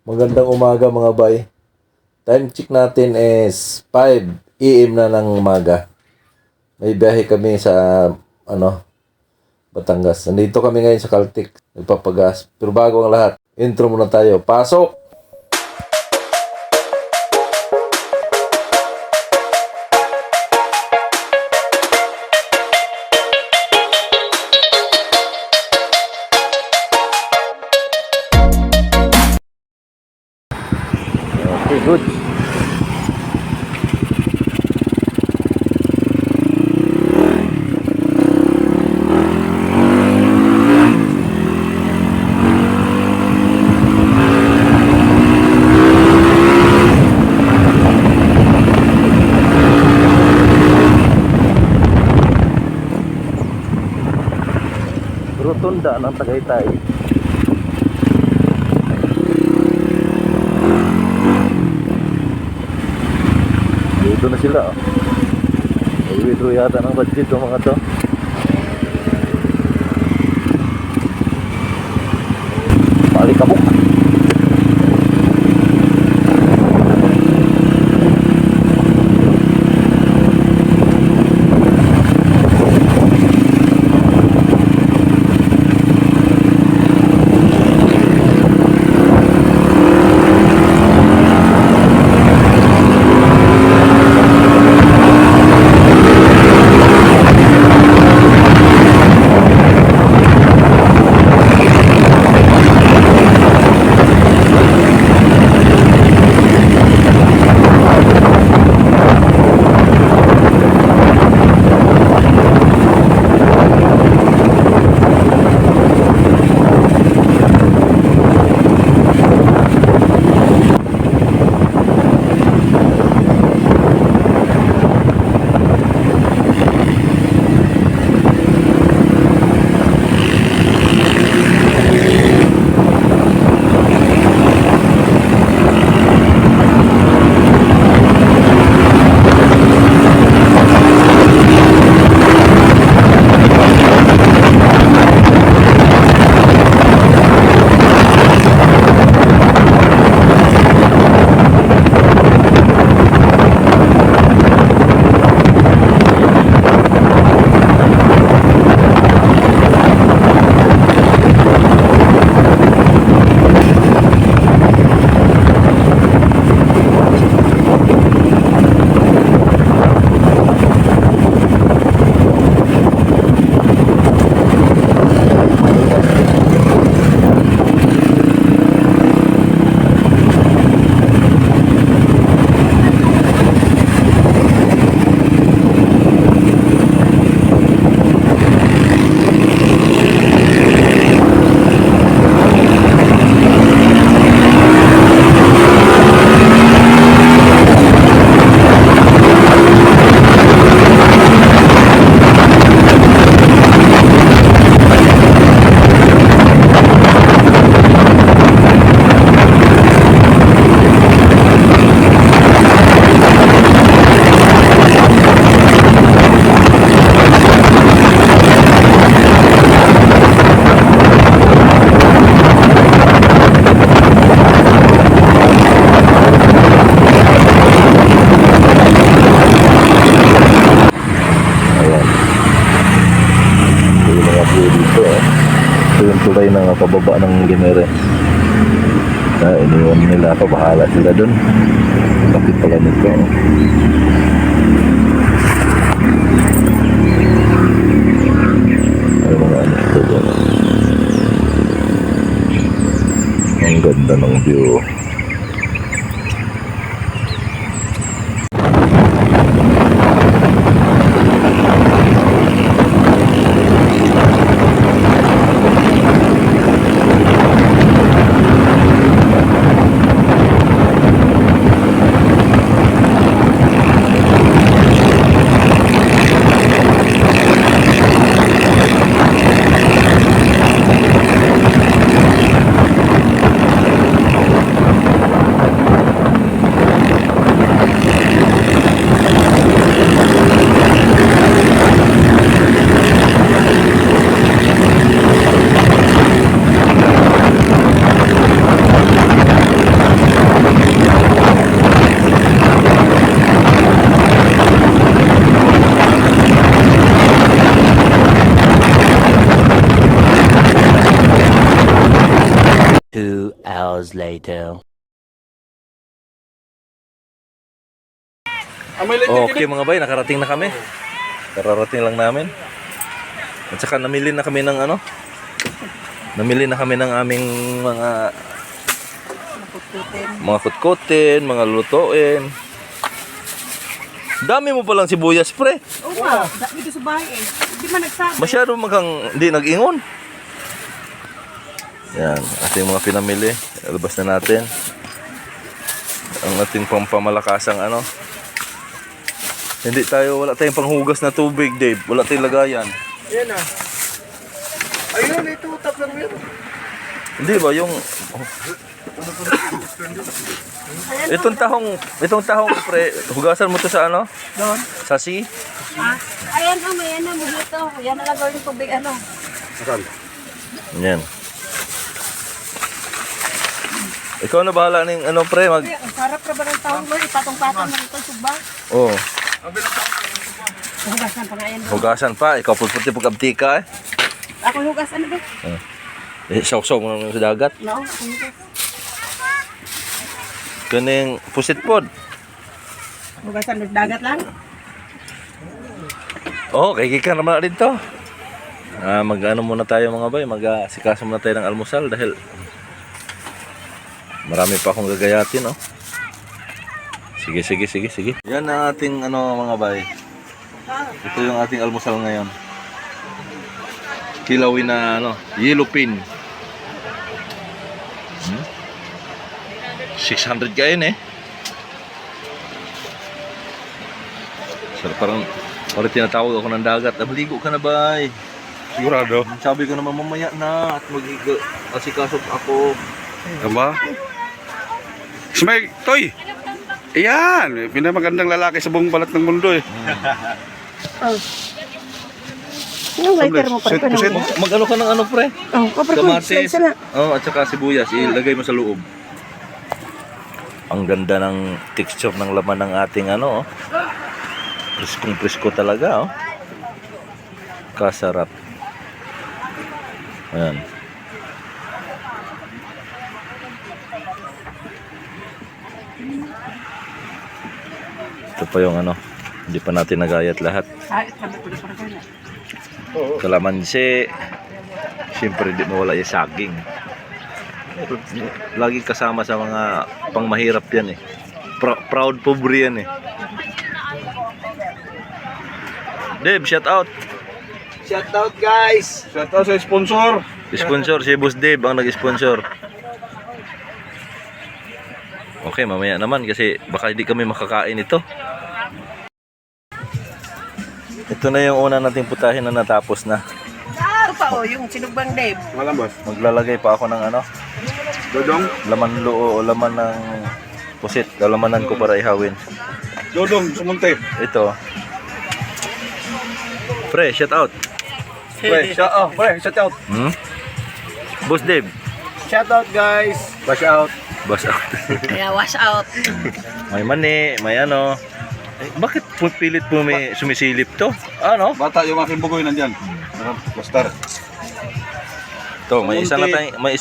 Magandang umaga mga bay. Time check natin is 5 AM na ng umaga. May biyahe kami sa Batangas. Nandito kami ngayon sa Caltex. Nagpapagas. Pero bago ang lahat, intro muna tayo. Pasok! Okay, good. Rotunda ng Tagaytay. Dito na sila. May-withdraw yata ng budget yung mga to. Palikabok. Tulay ng pababa ng Ginere. Iniwan nila ako, bahala sila dun. Bakit pala nito? Ay, mga ano ito dun. Ang ganda ng view. hours later. Okay mga bay, nakarating na kami. Kararating lang namin. At saka namili na kami ng ano? Namili na kami ng aming mga kutkutin, mga lutuin. Dami mo palang sibuyas, pre. Oo nga, dito sa bahay eh. Hindi man nagsabi. Masyado hindi nag-ingon. Yan, ating mga pinamili. Labas na natin. Ang ating pampamalakasang ano. Wala tayong panghugas na tubig, Dave. Wala tayong lagayan. Yan ah. Ayun, ito, tap lang yun. Hindi ba yung itong tahong pre, hugasan mo to sa ano? Doon. Sa sea? Ah, ayan o, may ano mo dito. Yan na lang gawin tubig ano. Yan. Ikaw na bahala ng ano pre, Ay, ang sarap na ba ng tawag mo? Ipatong-patong na ito, subang. Oh, Hugasan pa nga yan doon. hugasan pa. Ikaw pulputi pag-abtika eh. Ako hugas, ano ba? Saw-saw mo naman sa dagat. No, ako hugas. Kaning pusit pod. Hugasan ng dagat lang. Oh, kay Kika naman rin to. Mag-ano muna tayo mga bay, mag-sikaso muna tayo ng almusal dahil marami pa akong gagayatin, oh. Sige. Yan ang ating ano mga bay. Ito yung ating almusal ngayon. Kilawin na ano, yellow pin. 600 kain eh. So, parang tinatawag ako ng dagat. Maligo ka na bay. Sigurado. Sabi ko naman mamaya na at mag-asikaso ako. Tama? Smile, Toy! Ayan! Pinamagandang lalaki sa buong balat ng mundo eh. Oh. Yung lighter mo pa rin. Pusit. Mag-ano ka ng ano pre? Oh, kapag ko, Kamatis. slice na. Oh, at saka sibuyas. Ilagay mo sa loob. Ang ganda ng texture ng laman ng ating ano, oh. Priskong-prisko talaga, oh. Kasarap. Ayan. Ito pa yung ano, hindi pa natin nagayat lahat. Ah, sabi ko na parang ganyan. Kalamansi. Siyempre di mawala yung saging. Lagi kasama sa mga pangmahirap yan eh. Proud pobre yan eh. Dave, shout out. Shout out guys! Shout out sa sponsor! Sponsor si Boss Dave ang nag-sponsor. Okay, mamaya naman kasi baka hindi kami makakain ito. Ito na yung una nating putahin na natapos na. Ito pa oh, yung sinugbang Dave. Malam boss. Maglalagay pa ako ng ano, Dodong. laman loo o laman ng pusit. Lalamanan ko para ihawin. Dodong, sumunti. Ito. Pre, shout out. Pre, shout out. Boss Dave. Shout out guys! Bash out. Boss out. Kaya wash out. May mani, may ano. Bakit pilit po may sumisilip to? Ano? Bata yung aking bugoy nandyan. Bastar. To, may isa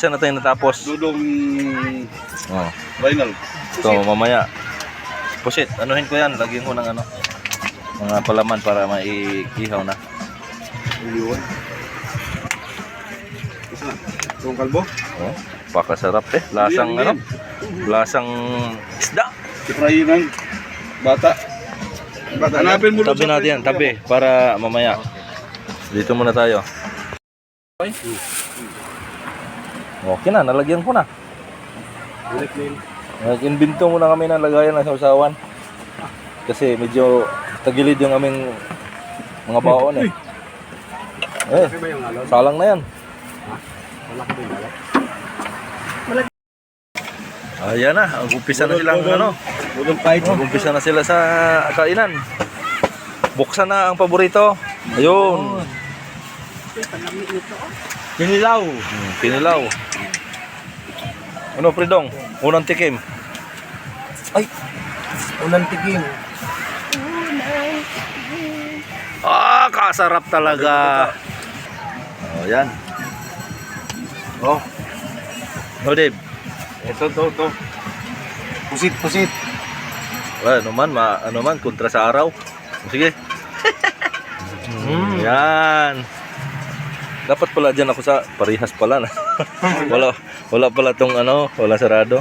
na tayong natapos. Dodong Oh. final. To, mamaya. Pusit, anuhin ko yan. Lagyan ko ng ano. Mga palaman para maiihaw na. Uyuan. Isa. Itong kalbo. Oh, pakasarap eh. Lasang ano? Lasang isda. Iprayinan. Bata. Hanapin mo Tabi natin yan, tabi. Para mamaya. Dito muna tayo. Okay na, nalagyan ko na. Nag-invento muna kami ng lagayan ng sausawan. Kasi medyo tagilid yung aming mga baon eh. Salang na yan. Ayan na, umpisa na silang ano. Umpisa na sila sa kainan. Buksan na ang paborito. Ayun. Kinilaw. Kinilaw. Ano, Pridong? Unang tikim. Ay, Unang tikim. kasarap talaga. Oh, yan. Oh. Oh, Dave. Ito. Pusit. Ano man, kontra sa araw. Sige. Yan. Dapat pala dyan ako sa parihas pala na. wala pala tong wala sarado.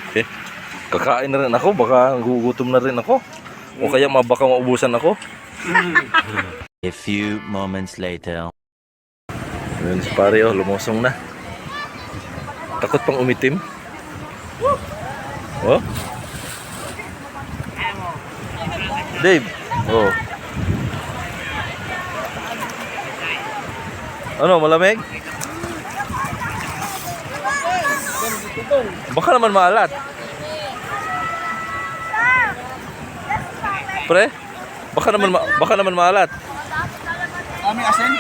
Okay. Kakain na rin ako, baka gugutom na rin ako. O kaya baka maubusan ako. A few moments later. Ayun si pare, lumusong na. Takot pang umitim. Oh. Dave. Oh. Ano, malamig? Baka naman maalat. Pre? Baka naman maalat. Kami asin?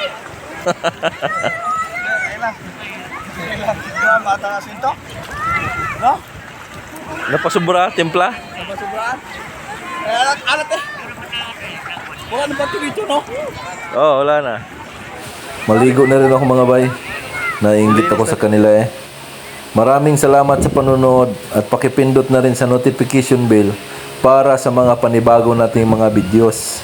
Kailan matang asin to? No? Napasubra, timpla? Sobraan? Alat eh. Wala na ba dito, no? Oo, wala na. Maligo na rin ako mga bay. Nainggit ako sa kanila eh. Maraming salamat sa panonood at pakipindot na rin sa notification bell para sa mga panibago nating mga videos.